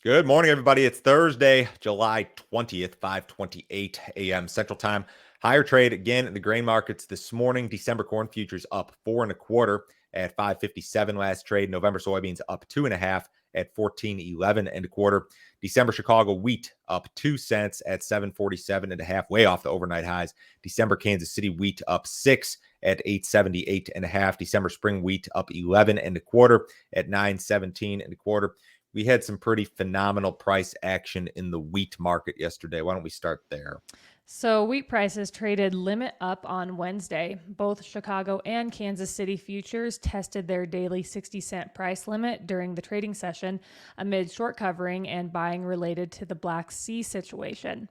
Good morning, everybody. It's Thursday, July 20th, 5:28 a.m. Central Time. Higher trade again in the grain markets this morning. December corn futures up 4.25 at 5:57 last trade. November soybeans up 2.5 at 14.11 and a quarter. December Chicago wheat up 2 cents at 7:47.5, way off the overnight highs. December Kansas City wheat up 6 at 8:78.5. December spring wheat up 11.25 at 9:17.25. We had some pretty phenomenal price action in the wheat market yesterday. Why don't we start there? So, wheat prices traded limit up on Wednesday. Both Chicago and Kansas City futures tested their daily 60-cent price limit during the trading session amid short covering and buying related to the Black Sea situation.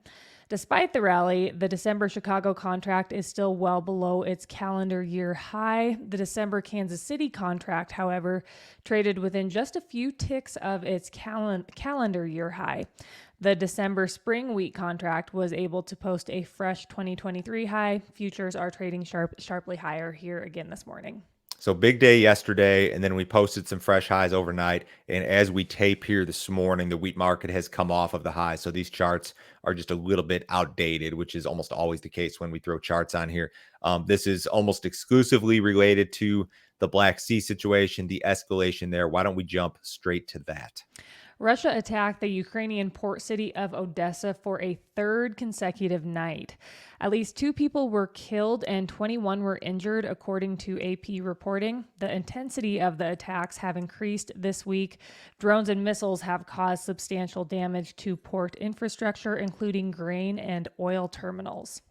Despite the rally, the December Chicago contract is still well below its calendar year high. The December Kansas City contract, however, traded within just a few ticks of its calendar year high. The December spring wheat contract was able to post a fresh 2023 high. Futures are trading sharply higher here again this morning. So big day yesterday, and then we posted some fresh highs overnight. And as we tape here this morning, the wheat market has come off of the highs. So these charts are just a little bit outdated, which is almost always the case when we throw charts on here. This is almost exclusively related to the Black Sea situation, the escalation there. Why don't we jump straight to that? Russia attacked the Ukrainian port city of Odessa for a third consecutive night. At least 2 people were killed and 21 were injured, according to AP reporting. The intensity of the attacks have increased this week. Drones and missiles have caused substantial damage to port infrastructure, including grain and oil terminals.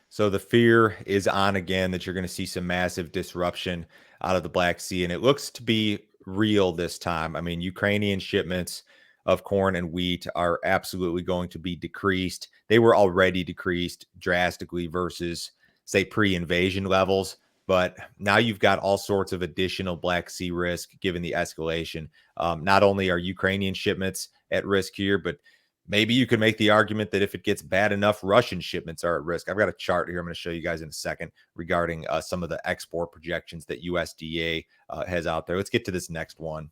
So the fear is on again that you're going to see some massive disruption out of the Black Sea, and it looks to be real this time. I mean, Ukrainian shipments of corn and wheat are absolutely going to be decreased. They were already decreased drastically versus, say, pre-invasion levels, but now you've got all sorts of additional Black Sea risk given the escalation. Not only are Ukrainian shipments at risk here, but maybe you could make the argument that if it gets bad enough, Russian shipments are at risk. I've got a chart here I'm going to show you guys in a second regarding some of the export projections that USDA has out there. Let's get to this next one.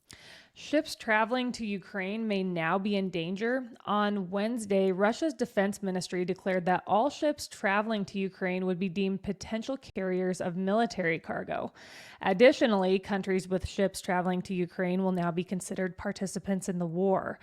Ships traveling to Ukraine may now be in danger. On Wednesday, Russia's defense ministry declared that all ships traveling to Ukraine would be deemed potential carriers of military cargo. Additionally, countries with ships traveling to Ukraine will now be considered participants in the war.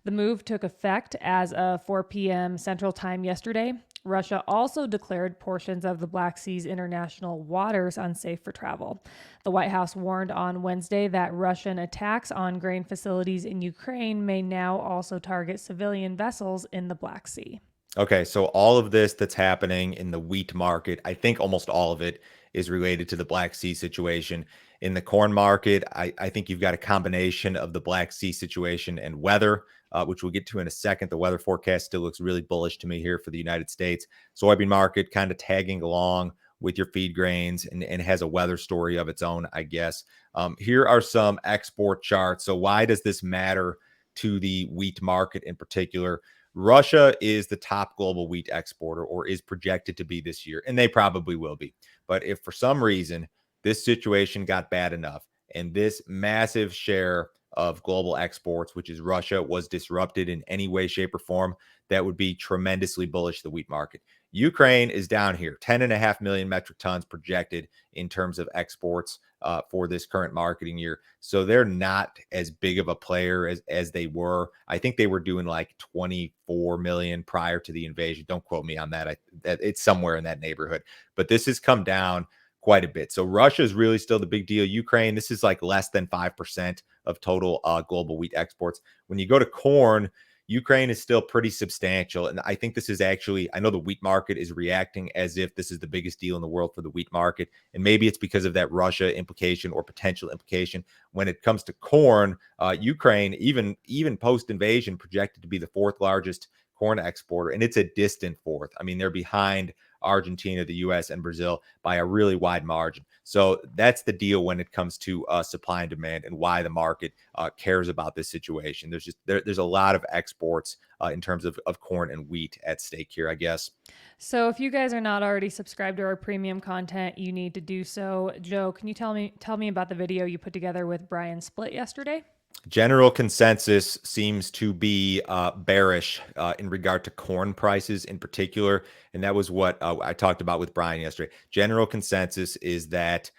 The move took effect as of 4 p.m. Central Time yesterday. Russia also declared portions of the Black Sea's international waters unsafe for travel. The White House warned on Wednesday that Russian attacks on grain facilities in Ukraine may now also target civilian vessels in the Black Sea. Okay, so all of this that's happening in the wheat market, I think almost all of it is related to the Black Sea situation. In the corn market, I think you've got a combination of the Black Sea situation and weather, which we'll get to in a second. The weather forecast still looks really bullish to me here for the United States. Soybean market kind of tagging along with your feed grains and has a weather story of its own, I guess. Here are some export charts. So why does this matter to the wheat market in particular? Russia is the top global wheat exporter, or is projected to be this year, and they probably will be. But if for some reason this situation got bad enough and this massive share of global exports, which is Russia, was disrupted in any way, shape, or form, that would be tremendously bullish the wheat market. Ukraine is down here, 10.5 million metric tons projected in terms of exports for this current marketing year. So they're not as big of a player as they were. I think they were doing like 24 million prior to the invasion. Don't quote me on that. It's somewhere in that neighborhood. But this has come down quite a bit. So Russia is really still the big deal. Ukraine, this is like less than 5% of total global wheat exports. When you go to corn, Ukraine is still pretty substantial. And I think this is actually, I know the wheat market is reacting as if this is the biggest deal in the world for the wheat market. And maybe it's because of that Russia implication or potential implication. When it comes to corn, Ukraine, even post-invasion, projected to be the fourth largest corn exporter. And it's a distant fourth. I mean, they're behind Argentina, the US, and Brazil by a really wide margin. So that's the deal when it comes to supply and demand and why the market cares about this situation. There's a lot of exports in terms of corn and wheat at stake here, I guess. So if you guys are not already subscribed to our premium content, you need to do so. Joe, can you tell me about the video you put together with Brian Split yesterday? General consensus seems to be bearish in regard to corn prices in particular. And that was what I talked about with Brian yesterday. General consensus is that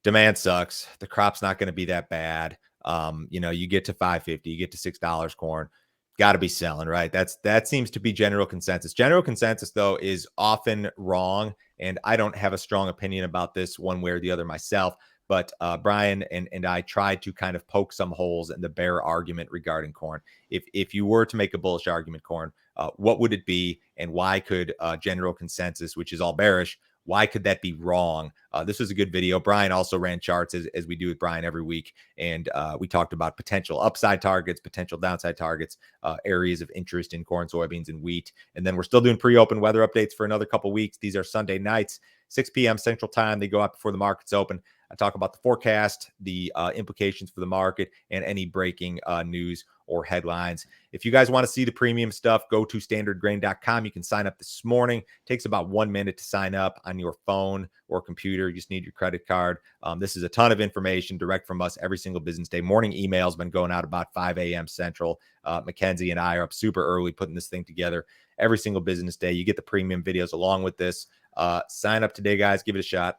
demand sucks. The crop's not going to be that bad. You get to 550, you get to $6 corn, got to be selling, right? That seems to be general consensus. General consensus, though, is often wrong. And I don't have a strong opinion about this one way or the other myself. But Brian and I tried to kind of poke some holes in the bear argument regarding corn. If you were to make a bullish argument, corn, what would it be, and why could general consensus, which is all bearish, why could that be wrong? This was a good video. Brian also ran charts as we do with Brian every week. And we talked about potential upside targets, potential downside targets, areas of interest in corn, soybeans, and wheat. And then we're still doing pre-open weather updates for another couple weeks. These are Sunday nights, 6 p.m. Central Time. They go out before the markets open. I talk about the forecast, the implications for the market, and any breaking news or headlines. If you guys want to see the premium stuff, go to standardgrain.com. You can sign up this morning. It takes about 1 minute to sign up on your phone or computer. You just need your credit card. This is a ton of information direct from us every single business day. Morning emails been going out about 5 a.m. Central. Mackenzie and I are up super early putting this thing together every single business day. You get the premium videos along with this. Sign up today, guys. Give it a shot.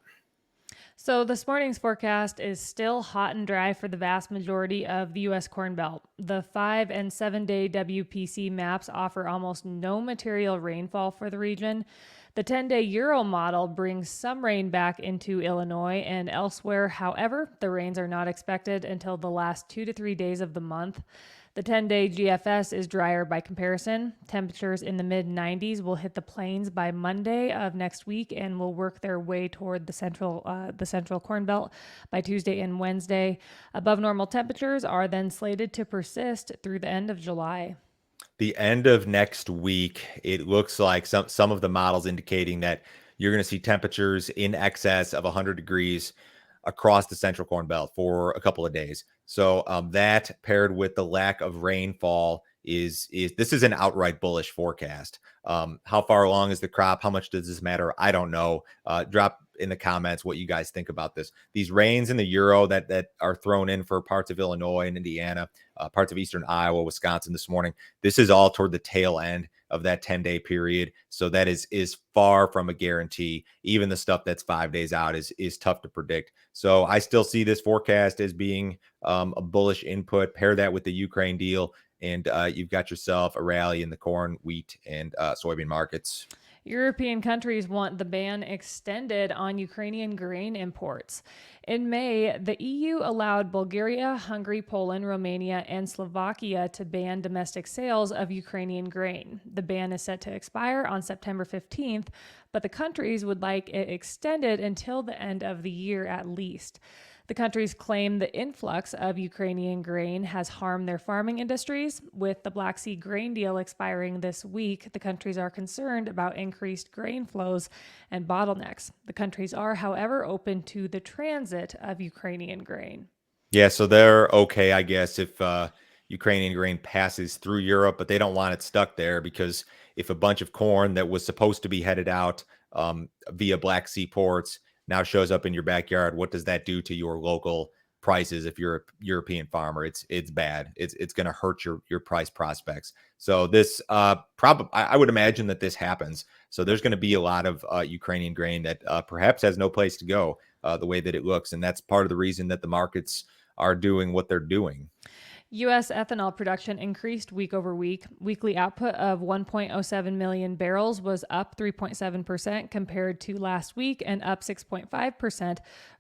So, this morning's forecast is still hot and dry for the vast majority of the U.S. Corn Belt. The 5 and 7 day WPC maps offer almost no material rainfall for the region. The 10-day Euro model brings some rain back into Illinois and elsewhere. However, the rains are not expected until the last 2 to 3 days of the month. The 10-day GFS is drier by comparison. Temperatures in the mid-90s will hit the plains by Monday of next week and will work their way toward the central Corn Belt by Tuesday and Wednesday. Above normal temperatures are then slated to persist through the end of July. The end of next week, it looks like some of the models indicating that you're going to see temperatures in excess of 100 degrees across the central corn belt for a couple of days. So that paired with the lack of rainfall is this is an outright bullish forecast. How far along is the crop? How much does this matter? I don't know. Drop in the comments what you guys think about this. These rains in the Euro that are thrown in for parts of Illinois and Indiana, parts of eastern Iowa, Wisconsin this morning. This is all toward the tail end of that 10-day period. So that is far from a guarantee. Even the stuff that's 5 days out is tough to predict. So I still see this forecast as being a bullish input. Pair that with the Ukraine deal, and you've got yourself a rally in the corn, wheat, and soybean markets. European countries want the ban extended on Ukrainian grain imports. In May, the EU allowed Bulgaria, Hungary, Poland, Romania, and Slovakia to ban domestic sales of Ukrainian grain. The ban is set to expire on September 15th, but the countries would like it extended until the end of the year at least. The countries claim the influx of Ukrainian grain has harmed their farming industries. With the Black Sea grain deal expiring this week, the countries are concerned about increased grain flows and bottlenecks. The countries are, however, open to the transit of Ukrainian grain. Yeah, so they're okay, I guess, if Ukrainian grain passes through Europe, but they don't want it stuck there because if a bunch of corn that was supposed to be headed out via Black Sea ports now shows up in your backyard, what does that do to your local prices if you're a European farmer? It's bad. It's going to hurt your price prospects. So this probably I would imagine that this happens. So there's going to be a lot of Ukrainian grain that perhaps has no place to go the way that it looks, and that's part of the reason that the markets are doing what they're doing. U.S. ethanol production increased week over week. Weekly output of 1.07 million barrels was up 3.7% compared to last week and up 6.5%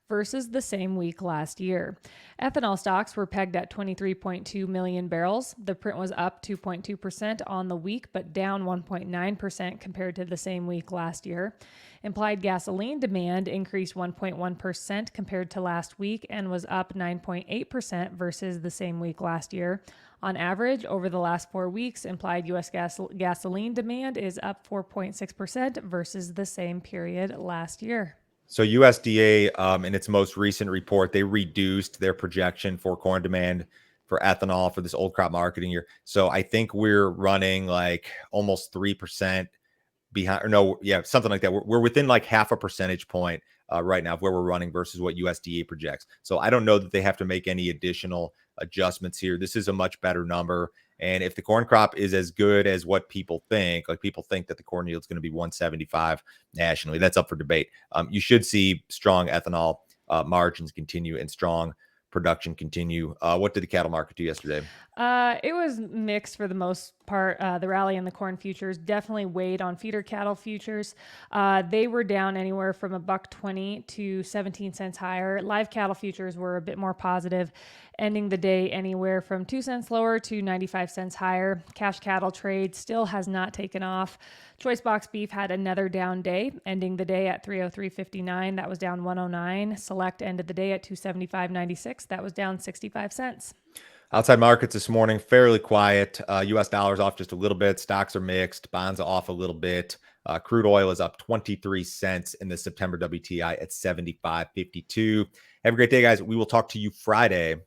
versus the same week last year. Ethanol stocks were pegged at 23.2 million barrels. The print was up 2.2% on the week, but down 1.9% compared to the same week last year. Implied gasoline demand increased 1.1% compared to last week and was up 9.8% versus the same week last year. On average, over the last 4 weeks, implied U.S. gasoline demand is up 4.6% versus the same period last year. So USDA, in its most recent report, they reduced their projection for corn demand for ethanol for this old crop marketing year. So I think we're running like almost 3% behind, or no, yeah, something like that. We're within like half a percentage point right now of where we're running versus what USDA projects. So I don't know that they have to make any additional adjustments here. This is a much better number. And if the corn crop is as good as what people think, like people think that the corn yield is going to be 175 nationally, that's up for debate. You should see strong ethanol margins continue and strong production continue. What did the cattle market do yesterday? It was mixed for the most part. The rally in the corn futures definitely weighed on feeder cattle futures. They were down anywhere from $1.20 to 17 cents higher. Live cattle futures were a bit more positive, ending the day anywhere from 2 cents lower to 95 cents higher. Cash cattle trade still has not taken off. Choice box beef had another down day, ending the day at 303.59. That was down 109. Select ended the day at 275.96. That was down 65 cents. Outside markets this morning, fairly quiet. U.S. dollars off just a little bit. Stocks are mixed. Bonds off a little bit. Crude oil is up 23 cents in the September WTI at 75.52. Have a great day, guys. We will talk to you Friday